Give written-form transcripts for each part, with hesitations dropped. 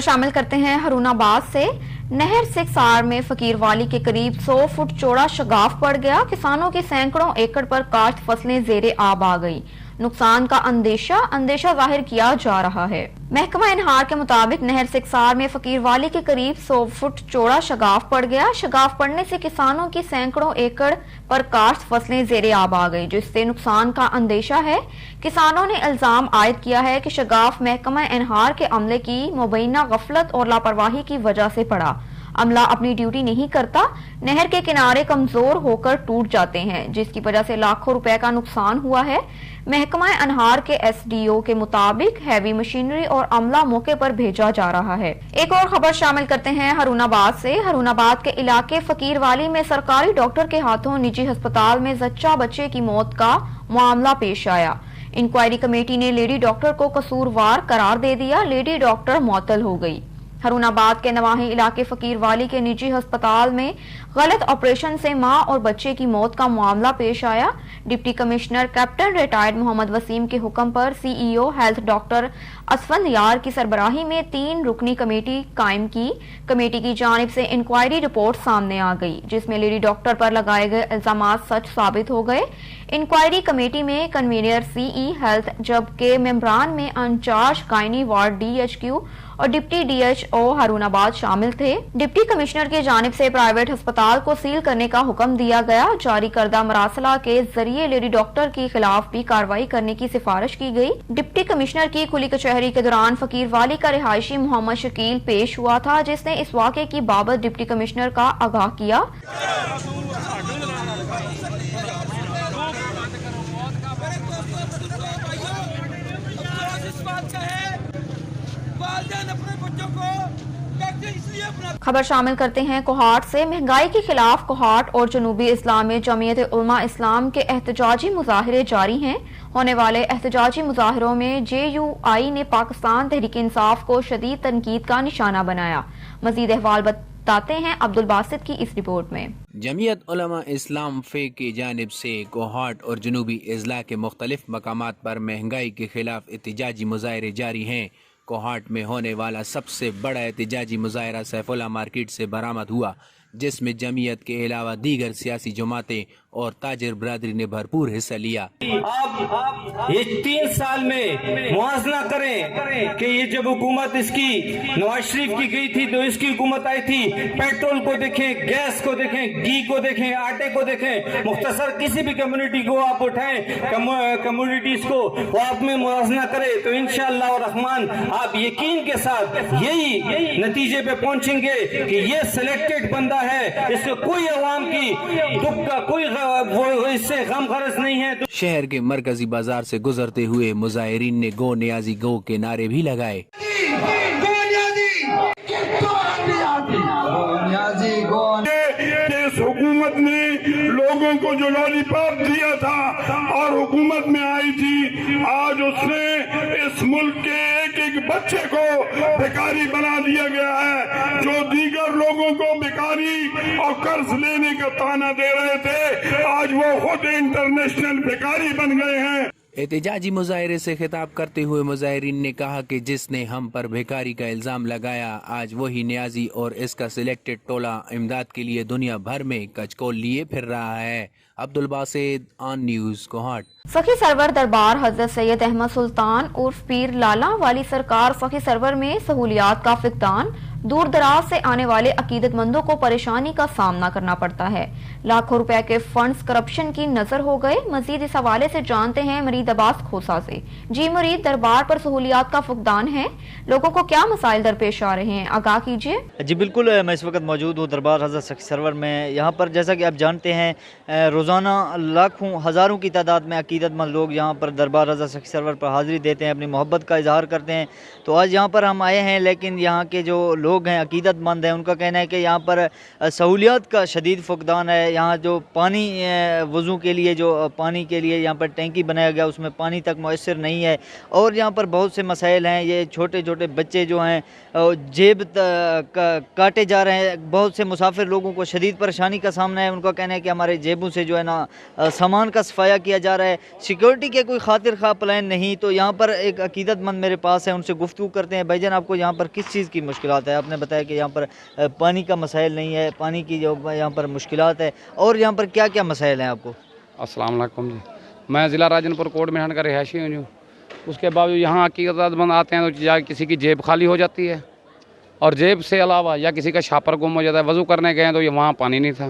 शामिल करते हैं हरुणाबाद से। नहर सिकसार में फकीर वाली के करीब 100 फुट चौड़ा शगाफ पड़ गया। किसानों की सैकड़ों एकड़ पर काश्त फसलें जेरे आब आ गई। नुकसान का अंदेशा जाहिर किया जा रहा है। महकमा इनहार के मुताबिक नहर सिकसार में फकीर वाली के करीब 100 फुट चौड़ा शगाफ पड़ गया। शगाफ पड़ने से किसानों की सैकड़ों एकड़ पर काश्त फसलें जेरे आब आ गई, जिससे नुकसान का अंदेशा है। किसानों ने इल्जाम आयद किया है कि शगाफ महकमा इनहार के अमले की मुबैना गफलत और लापरवाही की वजह से पड़ा। अमला अपनी ड्यूटी नहीं करता, नहर के किनारे कमजोर होकर टूट जाते हैं, जिसकी वजह से लाखों रुपए का नुकसान हुआ है। महकमा अनहार के एसडीओ के मुताबिक हैवी मशीनरी और अमला मौके पर भेजा जा रहा है। एक और खबर शामिल करते हैं हरुणाबाद से। हरुणाबाद के इलाके फकीर वाली में सरकारी डॉक्टर के हाथों निजी अस्पताल में जच्चा बच्चे की मौत का मामला पेश आया। इंक्वायरी कमेटी ने लेडी डॉक्टर को कसूरवार करार दे दिया। लेडी डॉक्टर मुअत्तल हो गई। हरुणाबाद के नवाही इलाके फकीर वाली के निजी अस्पताल में गलत ऑपरेशन से मां और बच्चे की मौत का मामला पेश आया। Deputy commissioner captain retired Mohammad Waseem के हुक्म पर सीईओ हेल्थ डॉक्टर असफन यार की सरबराही में 3 रुकनी कमेटी कायम की। कमेटी की जानिब से इंक्वायरी रिपोर्ट सामने आ गई, जिसमें लेडी डॉक्टर पर लगाए गए इल्जामात सच साबित हो गए। इंक्वायरी कमेटी में कन्वीनर सीई हेल्थ जबकि मेंबरान में इंचार्ज गायनी वार्ड डीएचक्यू और डिप्टी डीएचओ हरुणाबाद शामिल थे। डिप्टी कमिश्नर की जानिब से प्राइवेट अस्पताल को सील करने का हुक्म दिया गया। जारी करदा मरासला के जरिए लेडी डॉक्टर के खिलाफ भी कार्रवाई करने की सिफारिश की गई। डिप्टी कमिश्नर की खुली कचहरी के दौरान फकीर वाली का रिहायशी मोहम्मद शकील पेश हुआ था, जिसने इस वाक़े की बाबत डिप्टी कमिश्नर का आगाह किया। खबर शामिल करते हैं कोहाट से। महंगाई के खिलाफ कोहाट और जनूबी इस्लाम में जमीयत उलमा इस्लाम के एहतजाजी मुजाहरे जारी हैं। होने वाले एहतजाजी मुजाहरों में JUI ने पाकिस्तान तहरीक इंसाफ को शदीद तनकीद का निशाना बनाया। मजीद अहवाल बताते हैं अब्दुल बासित की इस रिपोर्ट में। जमीयत उलमा इस्लाम फे की जानिब से कोहाट और जनूबी अजला के मुख्तलिफ मकामात पर महंगाई के खिलाफ एहतजाजी मुजाहरे जारी हैं। कोहाट में होने वाला सबसे बड़ा एहतजाजी मुजाहरा सैफुल्ला मार्केट से बरामद हुआ, जिसमें जमीयत के अलावा दीगर सियासी जमातें और ताजिर बरादरी ने भरपूर हिस्सा लिया। आप ये 3 साल में मुआवजा करें कि ये जब हुकूमत इसकी नवाज शरीफ की गई थी तो इसकी हुकूमत आई थी, पेट्रोल को देखें, गैस को देखें, घी को देखें, आटे को देखें, मुख्तसर किसी भी कम्युनिटी को आप उठाएं, कम्युनिटीज को वो आप में मुआवजा करें तो इंशाअल्लाह रहमान आप यकीन के साथ यही नतीजे पे पहुंचेंगे कि ये सिलेक्टेड बंदा है, इससे कोई अवाम की दुख का कोई वो इससे गम गरज नहीं है। शहर के मरकजी बाजार से गुजरते हुए मुजाहिरीन ने गो नियाजी गो के नारे भी लगाए। इस हुकूमत ने लोगों को जो लॉलीपॉप दिया था और हुकूमत में आई थी, आज उसने इस मुल्क के एक बच्चे को बेकारी बना दिया गया है। जो दीगर लोगों को बेकारी और कर्ज लेने का ताना दे रहे थे, आज वो खुद इंटरनेशनल बेकारी बन गए हैं। एहतजाजी मुजाहरे से खिताब करते हुए मुजाहिरीन ने कहा कि जिसने हम पर बेकारी का इल्जाम लगाया, आज वही न्याजी और इसका सिलेक्टेड टोला इमदाद के लिए दुनिया भर में कचकोल लिए फिर रहा है। Abdul Basit on news Kohat. सखी सरवर दरबार हजरत सैयद अहमद सुल्तान उर्फ पीर लाला वाली सरकार सखी सरवर में सहूलियात का फुकदान। दूर दराज से आने वाले अकीदतमंदों को परेशानी का सामना करना पड़ता है। लाखों रुपए के फंड्स करप्शन की नजर हो गए। मजीद इस हवाले से जानते हैं मुरीद अब्बास खोसा से। जी मुरीद, दरबार पर सहूलियात का फुकदान है, लोगों को क्या मसाइल दरपेश आ रहे हैं, आगाह कीजिए। जी बिल्कुल, मैं इस वक्त मौजूद हूँ दरबार हजरत सखी सरवर में। यहाँ पर जैसा कि आप जानते हैं रोज़ाना लाखों हज़ारों की तादाद में अकीदतमंद लोग यहाँ पर दरबार हजरत सखी सरवर पर हाज़िरी देते हैं, अपनी मोहब्बत का इजहार करते हैं। तो आज यहाँ पर हम आए हैं, लेकिन यहाँ के जो लोग हैं अकीदतमंद हैं, उनका कहना है कि यहाँ पर सहूलियात का शदीद फुकदान है। यहाँ जो पानी वज़ू के लिए जो पानी के लिए यहाँ पर टैंकी बनाया गया, उसमें पानी तक मुयस्सर नहीं है। और यहाँ पर बहुत से मसाइल हैं। ये छोटे छोटे बच्चे जो हैं जेब काटे जा रहे हैं। बहुत से मुसाफिर लोगों को शदीद परेशानी का सामना है। उनका कहना है कि हमारे जेबों से जो ہے نا سامان کا صفایا کیا جا رہا ہے. سیکورٹی کے کوئی خاطر خواہ پلان نہیں. تو یہاں پر ایک عقیدت مند میرے پاس ہے, ان سے گفتگو کرتے ہیں. بھائی جان, آپ کو یہاں پر کس چیز کی مشکلات ہے؟ آپ نے بتایا کہ یہاں پر پانی کا مسائل نہیں ہے, پانی کی جو یہاں پر مشکلات ہے, اور یہاں پر کیا کیا مسائل ہیں آپ کو؟ السلام علیکم جی, میں ضلع راجن پور کوٹ میں کا رہائشی ہوں. اس کے باوجود یہاں عقیدت مند آتے ہیں تو یا کسی کی جیب خالی ہو جاتی ہے, اور جیب سے علاوہ یا کسی کا شاپر گم ہو جاتا ہے. وضو کرنے گئے تو وہاں پانی نہیں تھا.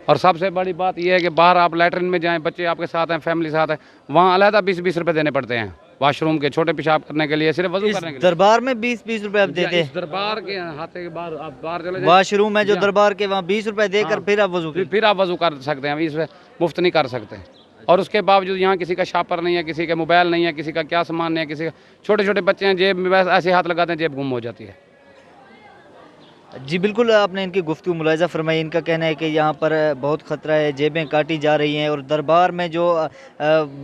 اور سب سے بڑی بات یہ ہے کہ باہر آپ لیٹرن میں جائیں, بچے آپ کے ساتھ ہیں, فیملی ساتھ ہے, وہاں علیحدہ 20-20 روپے دینے پڑتے ہیں واش روم کے, چھوٹے پیشاب کرنے کے لیے, صرف وضو کرنے کے لیے. دربار میں 20-20 روپے آپ دیتے ہیں؟ دربار کے ہاتھے کے باہر آپ باہر چلے جائیں, واش روم ہے جو دربار کے, وہاں 20 روپے دے کر پھر آپ وضو کریں. پھر آپ وضو کر سکتے ہیں, اس میں مفت نہیں کر سکتے. اور اس کے باوجود یہاں کسی کا شاپر نہیں ہے, کسی کا موبائل نہیں ہے, کسی کا کیا سامان نہیں ہے, کسی کا چھوٹے چھوٹے بچے ہیں جیب میں ایسے ہاتھ لگاتے ہیں جیب گم ہو جاتی ہے. جی بالکل, آپ نے ان کی گفتگو ملاحظہ فرمائی. ان کا کہنا ہے کہ یہاں پر بہت خطرہ ہے, جیبیں کاٹی جا رہی ہیں, اور دربار میں جو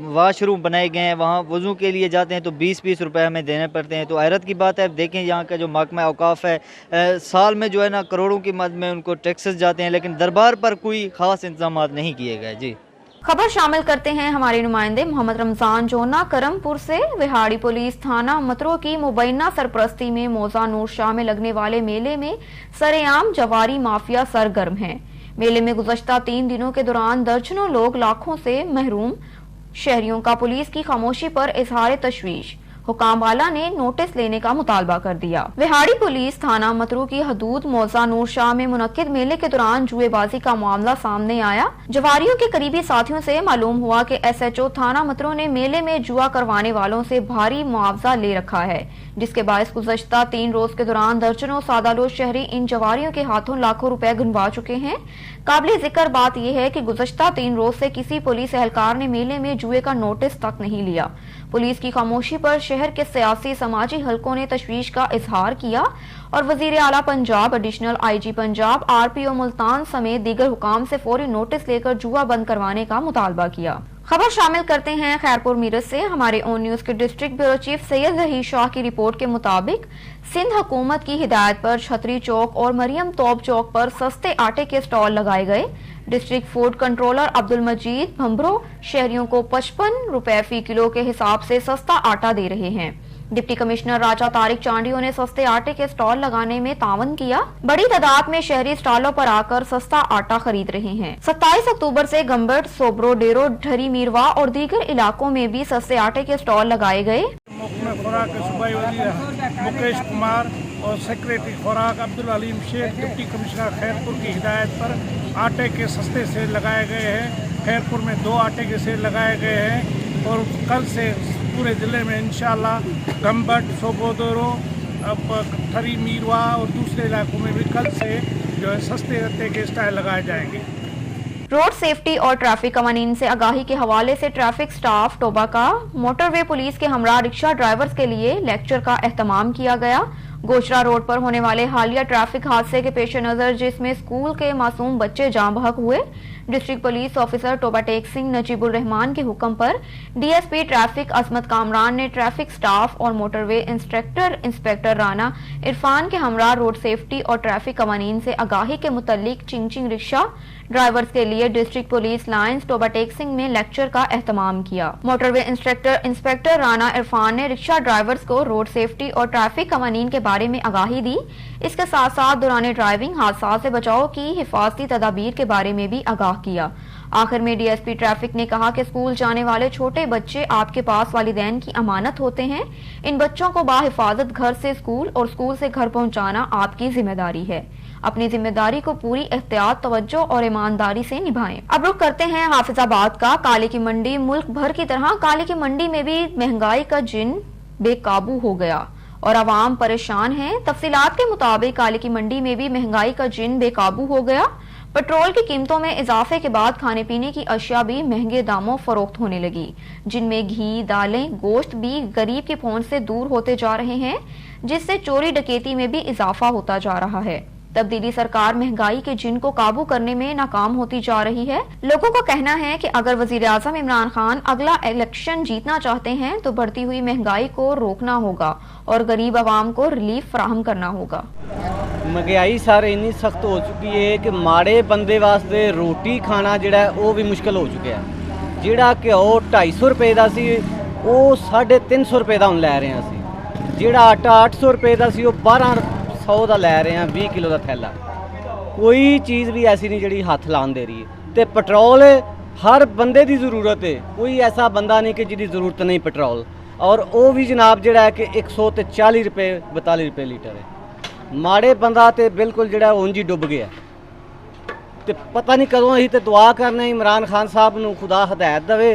واش روم بنائے گئے ہیں وہاں وضو کے لیے جاتے ہیں تو 20-20 روپے ہمیں دینے پڑتے ہیں. تو حیرت کی بات ہے, دیکھیں یہاں کا جو محکمہ اوقاف ہے, سال میں جو ہے نا کروڑوں کی مد میں ان کو ٹیکسز جاتے ہیں, لیکن دربار پر کوئی خاص انتظامات نہیں کیے گئے. جی خبر شامل کرتے ہیں ہمارے نمائندے محمد رمضان جونا کرم پور سے. وہاڑی پولیس تھانہ مترو کی مبینہ سرپرستی میں موزہ نور شاہ میں لگنے والے میلے میں سرے عام جواری مافیا سرگرم ہیں. میلے میں گزشتہ 3 دنوں کے دوران درجنوں لوگ لاکھوں سے محروم. شہریوں کا پولیس کی خاموشی پر اظہار تشویش. حکام والا نے نوٹس لینے کا مطالبہ کر دیا. وہاڑی پولیس تھانہ مترو کی حدود موزہ نور شاہ میں منعقد میلے کے دوران جوئے بازی کا معاملہ سامنے آیا. جواریوں کے قریبی ساتھیوں سے معلوم ہوا کہ ایس ایچ او تھانہ مترو نے میلے میں جوا کروانے والوں سے بھاری معاوضہ لے رکھا ہے, جس کے باعث گزشتہ 3 روز کے دوران درجنوں سادہ لوگ شہری ان جواریوں کے ہاتھوں لاکھوں روپے گنوا چکے ہیں. قابل ذکر بات یہ ہے کہ گزشتہ 3 روز سے کسی پولیس اہلکار نے میلے میں جوئے کا نوٹس تک نہیں لیا. پولیس کی خاموشی پر شہر کے سیاسی سماجی حلقوں نے تشویش کا اظہار کیا اور وزیر اعلیٰ Punjab, additional I G Punjab, R P O Multan سمیت دیگر حکام سے فوری نوٹس لے کر جوا بند کروانے کا مطالبہ کیا. خبر شامل کرتے ہیں خیرپور میرٹھ سے. ہمارے اون نیوز کے ڈسٹرکٹ بیورو چیف سید ظہیر شاہ کی رپورٹ کے مطابق سندھ حکومت کی ہدایت پر چھتری چوک اور مریم توپ چوک پر سستے آٹے کے سٹال لگائے گئے. District food controller Abdul Majeed بھمبرو شہریوں کو 55 روپے فی کلو کے حساب سے سستا آٹا دے رہے ہیں. ڈپٹی کمشنر راجہ طارق چانڈیوں نے سستے آٹے کے سٹال لگانے میں تعاون کیا. بڑی تعداد میں شہری سٹالوں پر آ کر سستا آٹا خرید رہے ہیں. 27 اکتوبر سے گمبٹ, سوبرو ڈیرو, ڈھری میروا اور دیگر علاقوں میں بھی سستے آٹے کے سٹال لگائے گئے. محکمہ خوراک کے صوبائی وزیر مکیش کمار اور سیکریٹری خوراک عبدالعلیم شیخ ڈپٹی کمشنر خیرپور کی ہدایت پر آٹے کے سستے سیل لگائے گئے ہیں. خیرپور میں 2 آٹے کے سیل لگائے گئے ہیں اور کل سے پورے ضلع میں انشاءاللہ گمبٹ, سوبودورو, ٹھری میروا اور دوسرے علاقوں میں بھی کل سے جو ہے سستے آٹے کے اسٹال لگائے جائیں گے. روڈ سیفٹی اور ٹریفک قوانین سے آگاہی کے حوالے سے ٹریفک سٹاف ٹوبا کا موٹر وے پولیس کے ہمراہ رکشہ ڈرائیورز کے لیے لیکچر کا اہتمام کیا گیا. گوچرا روڈ پر ہونے والے حالیہ ٹریفک حادثے کے پیش نظر, جس میں اسکول کے معصوم بچے جاں بحق ہوئے, ڈسٹرکٹ پولیس آفیسر ٹوبا ٹیک سنگھ نجیب الرحمان کے حکم پر ڈی ایس پی ٹریفک عصمت کامران نے ٹریفک سٹاف اور موٹر وے انسپیکٹر رانا عرفان کے ہمراہ روڈ سیفٹی اور ٹریفک قوانین سے آگاہی کے متعلق چنگ رکشہ ڈرائیورز کے لیے ڈسٹرکٹ پولیس لائنز ٹوبا ٹیک سنگھ میں لیکچر کا اہتمام کیا. موٹر وے انسپیکٹر رانا عرفان نے رکشہ ڈرائیورز کو روڈ سیفٹی اور ٹریفک قوانین کے بارے میں آگاہی دی. اس کے ساتھ ساتھ دوران ڈرائیونگ حادثات سے بچاؤ کی حفاظتی تدابیر کے بارے میں بھی آگاہ کیا. آخر میں ڈی ایس پی ٹریفک نے کہا کہ اسکول جانے والے چھوٹے بچے آپ کے پاس والدین کی امانت ہوتے ہیں. ان بچوں کو باحفاظت گھر سے اسکول اور اسکول سے گھر پہنچانا آپ کی ذمہ داری ہے. اپنی ذمہ داری کو پوری احتیاط, توجہ اور ایمانداری سے نبھائیں. اب رخ کرتے ہیں حافظ آباد کا. کالے کی منڈی ملک بھر کی طرح کالے کی منڈی میں بھی مہنگائی کا جن بے قابو ہو گیا اور عوام پریشان ہیں. تفصیلات کے مطابق کالے کی منڈی میں بھی مہنگائی کا جن بے قابو ہو گیا. پیٹرول کی قیمتوں میں اضافے کے بعد کھانے پینے کی اشیاء بھی مہنگے داموں فروخت ہونے لگی, جن میں گھی, دالیں, گوشت بھی غریب کی پہنچ سے دور ہوتے جا رہے ہیں, جس سے چوری ڈکیتی میں بھی اضافہ ہوتا جا رہا ہے. तब्दीली सरकार महंगाई के जिन को काबू करने में नाकाम होती जा रही है। लोगों का कहना है कि अगर वजीर आजम इमरान खान अगला इलेक्शन जीतना चाहते हैं तो बढ़ती हुई महंगाई को रोकना होगा और गरीब आवाम को रिलीफ फराहम करना होगा। महंगाई सर इन्नी सख्त हो चुकी है कि माड़े बंदे वास्ते रोटी खाना जिहड़ा वो भी मुश्किल हो चुका है। जिहड़ा घ्यो 250 रुपए का सी वो 350 रुपए का हुण लै रहे हैं असीं। जिहड़ा आटा 800 रुपए का सी वो 1200 का लै रहे हैं 20 किलो का थैला। कोई चीज़ भी ऐसी नहीं जिहड़ी हथ लान दे रही है। तो पेट्रोल हर बंदे की जरूरत है, कोई ऐसा बंदा नहीं कि जिहदी जरूरत नहीं पेट्रोल। और वो भी जनाब जिहड़ा है कि 140 रुपए 42 रुपए लीटर है। माड़े बंदा तो बिल्कुल जिहड़ा उंज ही डुब गया। तो पता नहीं कदों असीं ते दुआ करने इमरान खान साहब नूं खुदा हदायत देवे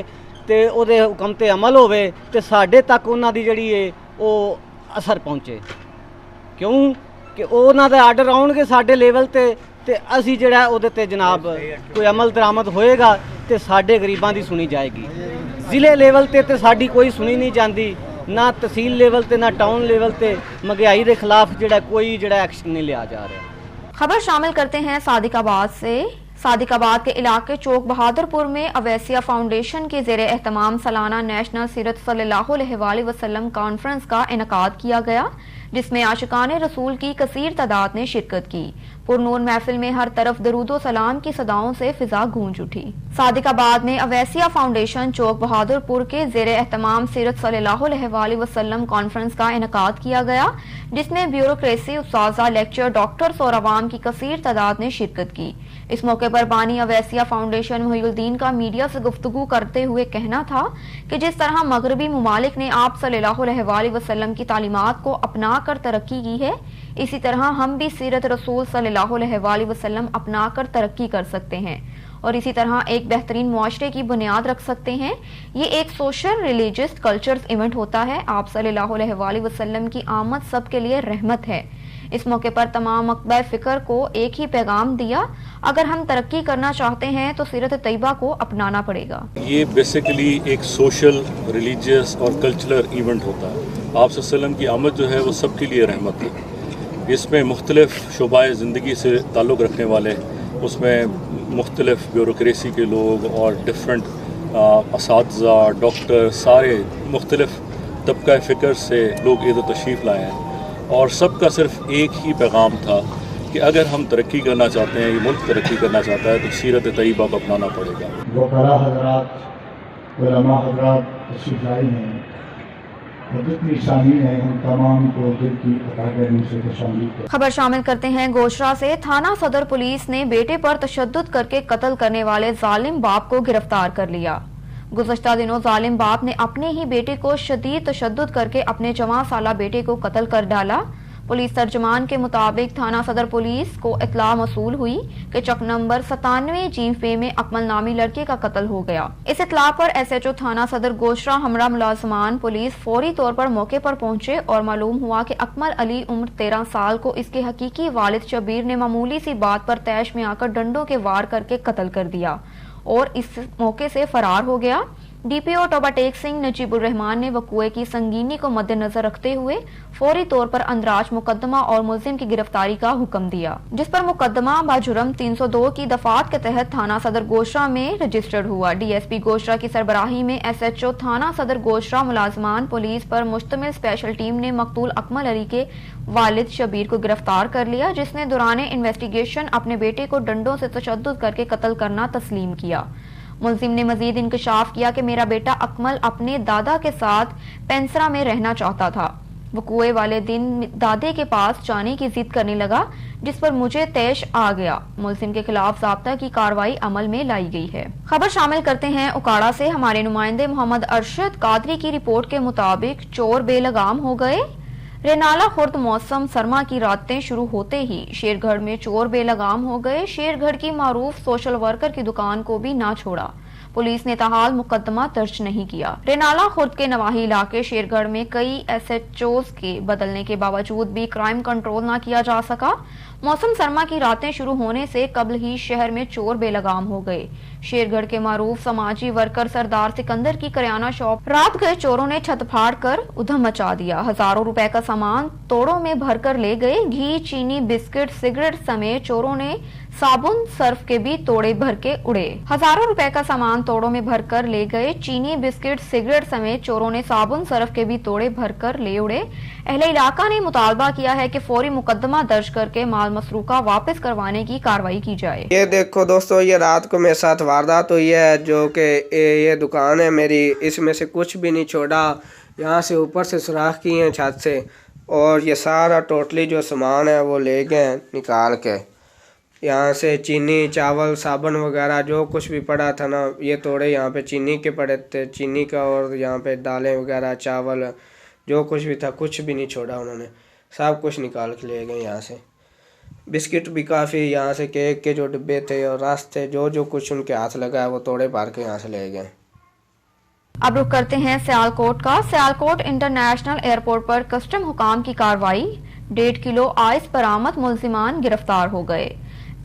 ते उहदे हुकम ते अमल होवे ते साडे तक उन्हां दी जिहड़ी है वो असर पहुँचे। क्यों कि उन्हां दे आर्डर आउणगे साडे लेवल ते असीं जिहड़ा उहदे ते जनाब कोई अमल दरामद होएगा ते साडे गरीबां दी सुनी जाएगी। जिले लेवल ते साडी कोई सुनी नहीं जाती, ना तहसील लेवल ते ना टाउन लेवल ते महंगाई के खिलाफ जिहड़ा कोई जिहड़ा एक्शन नहीं लिया जा रहा। खबर शामिल करते हैं सादिकाबाद से। सादिकाबाद के इलाके चौक बहादुरपुर में अवैसिया फाउंडेशन के ज़ेरे एहतमाम सालाना नेशनल सीरत सल्लल्लाहु अलैहि वसल्लम कॉन्फ्रेंस का इनकाद किया गया, जिसमें आशिकान रसूल की कसीर तादाद ने शिरकत की। पुरनूर महफिल में हर तरफ दरूदो सलाम की सदाओं से फिजा गूंज उठी। सादिकाबाद में अवैसिया फाउंडेशन चौक बहादुरपुर के ज़ेरे एहतमाम सीरत सल्लल्लाहु अलैहि वसल्लम कॉन्फ्रेंस का इनकाद किया गया, जिसमें ब्यूरोक्रेसी, उस्ताज़ा, लेक्चर, डॉक्टर्स और अवाम की कसीर तादाद ने शिरकत की। इस मौके पर बानी अवैसिया फाउंडेशन मुहिउद्दीन का मीडिया से गुफ्तगू करते हुए कहना था कि जिस तरह मगरबी मुमालिक ने आप सल्लल्लाहु अलैहि वसल्लम की तालीमात को अपना कर तरक्की की है, इसी तरह हम भी सीरत रसूल सल्लल्लाहु अलैहि वसल्लम अपना कर तरक्की कर सकते हैं और इसी तरह एक बेहतरीन मुआशरे की बुनियाद रख सकते हैं। ये एक सोशल रिलीजियस कल्चर इवेंट होता है। आप सल्लल्लाहु अलैहि वसल्लम की आमद सबके लिए रहमत है। इस मौके पर तमाम मकबा फिक्र को एक ही पैगाम दिया, अगर हम तरक्की करना चाहते हैं तो सीरत तैयबा को अपनाना पड़ेगा। ये बेसिकली एक सोशल, रिलीजियस और कल्चरल इवेंट होता है। आप सल्लल्लाहु की आमद जो है वो सबके लिए रहमत है। इसमें मुख्तलिफ शुबाए ज़िंदगी से ताल्लुक़ रखने वाले, उसमें मुख्तलिफ ब्यूरोक्रेसी के लोग और डिफरेंट असातिज़ा, डॉक्टर, सारे मुख्तलिफ तबका फ़िक्र से लोग इधर तशरीफ़ लाए हैं और सबका सिर्फ एक ही पैगाम था कि अगर हम तरक्की करना चाहते हैं, ये मुल्क तरक्की करना चाहता है तो सीरत तैयबा को अपनाना पड़ेगा। वकला हज़रात, उलमा हज़रात तशरीफ़ लाए हैं और जितनी शामिल हैं हम तमाम को दिल की अतागनी से खुशामदीद करते हैं। खबर शामिल करते हैं गोशरा से। थाना सदर पुलिस ने बेटे पर तशद्दुद करके कत्ल करने वाले जालिम बाप को गिरफ्तार कर लिया। गुज़श्ता दिनों जालिम बाप ने अपने ही बेटे को शदीद तशद्दुद करके अपने 14 साला बेटे को कत्ल कर डाला। पुलिस तर्जमान के मुताबिक थाना सदर पुलिस को इत्तला मसूल हुई कि चक नंबर 97 जीफे में अकमल नामी लड़के का कत्ल हो गया। इस इत्तला पर SHO थाना सदर गोशरा हमरा मुलाजमान पुलिस फौरी तौर पर मौके पर पहुंचे और मालूम हुआ कि अकमल अली उम्र 13 साल को इसके हकीकी वालिद शबीर ने मामूली सी बात पर तैश में आकर डंडों के वार करके कत्ल कर दिया और इस मौके से फरार हो गया। DPO टोबाटेक सिंह नजीबुर रहमान ने वक़ूए की संगीनी को मद्देनजर रखते हुए फौरी तौर पर अंदराज मुकदमा और मुलजिम की गिरफ्तारी का हुक्म दिया, जिस पर मुकदमा बाजुर्म 302 की दफात के तहत थाना सदर गोशरा में रजिस्टर्ड हुआ। DSP गोशरा की सरबराही में SHO थाना सदर गोशरा मुलाजमान पुलिस पर मुश्तमिल स्पेशल टीम ने मकतूल अकमल अली के वालिद शबीर को गिरफ्तार कर लिया, जिसने दौरान इन्वेस्टिगेशन अपने बेटे को डंडों से तशद्दुद करके कत्ल करना तस्लीम किया। मुलजिम ने मजीद इंकशाफ किया कि मेरा बेटा अकमल अपने दादा के साथ पेंसरा में रहना चाहता था। वक़ूए वाले दिन दादे के पास जाने की जिद करने लगा, जिस पर मुझे तैश आ गया। मुलजिम के खिलाफ ज़ाब्ता की कार्रवाई अमल में लाई गई है। खबर शामिल करते हैं उकाड़ा से। हमारे नुमाइंदे मोहम्मद अरशद कादरी की रिपोर्ट के मुताबिक चोर बेलगाम हो गए। रेनाला खुर्द मौसम सरमा की रातें शुरू होते ही शेरगढ़ में चोर बेलगाम हो गए। शेरगढ़ की मारूफ सोशल वर्कर की दुकान को भी ना छोड़ा। पुलिस ने ताहाल मुकदमा दर्ज नहीं किया। रेनाला खुर्द के नवाही इलाके शेरगढ़ में कई SHOs के बदलने के बावजूद भी क्राइम कंट्रोल ना किया जा सका। मौसम सरमा की रातें शुरू होने से कबल ही शहर में चोर बेलगाम हो गए। शेरगढ़ के मारूफ समाजी वर्कर सरदार सिकंदर की करियाना शॉप रात गए चोरों ने छत फाड़ कर उधम मचा दिया। हजारों रुपए का सामान तोड़ों में भरकर ले गए। घी, चीनी, बिस्किट, सिगरेट समेत चोरों ने साबुन, सर्फ के भी तोड़े भर के उड़े। हजारों रुपए का सामान तोड़ों में भरकर ले गए। चीनी, बिस्किट, सिगरेट समेत चोरों ने साबुन, सर्फ के भी तोड़े भरकर ले उड़े। अहले इलाका ने मुतालबा किया है कि फौरी मुकदमा दर्ज करके माल मसरूका वापस करवाने की कार्रवाई की जाए। ये देखो दोस्तों, ये रात को मेरे साथ वारदात हुई है, जो कि ये दुकान है मेरी, इसमें से कुछ भी नहीं छोड़ा। यहाँ से ऊपर से सुराख किए हैं छत से, और ये सारा टोटली जो सामान है वो ले गए निकाल के। यहाँ से चीनी, चावल, साबुन वगैरह जो कुछ भी पड़ा था ना, ये तोड़े। यहाँ पे चीनी के पड़े थे, चीनी का, और यहाँ पे दालें वगैरह, चावल, जो कुछ भी था कुछ भी नहीं छोड़ा उन्होंने, सब कुछ निकाल के ले गए यहाँ से। बिस्किट भी काफ़ी, यहाँ से केक के जो डिब्बे थे और रस थे, जो जो कुछ उनके हाथ लगा है वो तोड़े पार के यहाँ से ले गए। अब रुक करते हैं सियालकोट का। सियालकोट इंटरनेशनल एयरपोर्ट पर कस्टम हुकाम की कार्रवाई। 1.5 किलो आइस बरामद, मुलजिमान गिरफ्तार हो गए।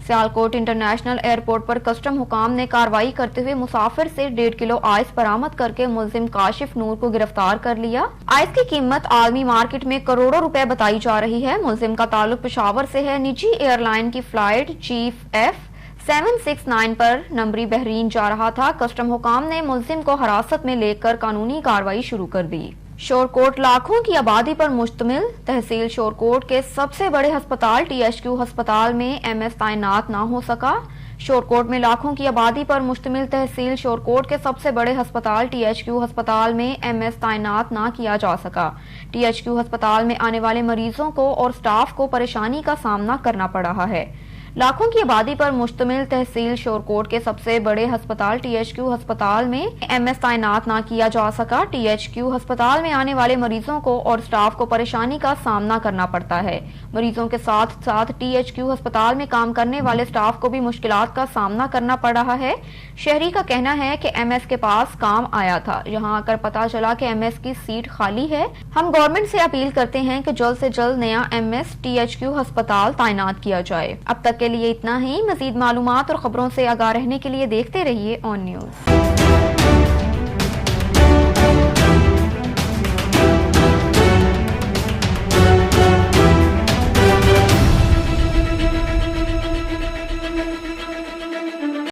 सियालकोट इंटरनेशनल एयरपोर्ट पर कस्टम हुकाम ने कार्रवाई करते हुए मुसाफिर से 1.5 किलो आइस बरामद करके मुलजिम काशिफ नूर को गिरफ्तार कर लिया। आइस की कीमत आलमी मार्केट में करोड़ों रुपए बताई जा रही है। मुलजिम का ताल्लुक पेशावर से है। निजी एयरलाइन की फ्लाइट GF769 पर नंबरी बहरीन जा रहा था। कस्टम हुकाम ने मुलजिम को हिरासत में लेकर कानूनी कार्रवाई शुरू कर दी। शोरकोट लाखों की आबादी पर मुश्तमिल तहसील शोरकोट के सबसे बड़े अस्पताल THQ अस्पताल में MS तैनात ना हो सका। शोरकोट में लाखों की आबादी पर मुश्तमिल तहसील शोरकोट के सबसे बड़े अस्पताल THQ अस्पताल में MS तैनात ना किया जा सका। THQ अस्पताल में आने वाले मरीजों को और स्टाफ को परेशानी का सामना करना पड़ रहा है। लाखों की आबादी पर मुश्तमिल तहसील शोरकोट के सबसे बड़े अस्पताल THQ अस्पताल में MS तैनात ना किया जा सका। THQ अस्पताल में आने वाले मरीजों को और स्टाफ को परेशानी का सामना करना पड़ता है। मरीजों के साथ साथ THQ अस्पताल में काम करने वाले स्टाफ को भी मुश्किलात का सामना करना पड़ रहा है। शहरी का कहना है कि MS के पास काम आया था, यहाँ आकर पता चला कि MS की सीट खाली है। हम गवर्नमेंट से अपील करते हैं कि जल्द से जल्द नया MS THQ अस्पताल तैनात किया जाए। अब तक के लिए इतना ही। मजीद मालूमात और खबरों से आगाह रहने के लिए देखते रहिए ऑन न्यूज़।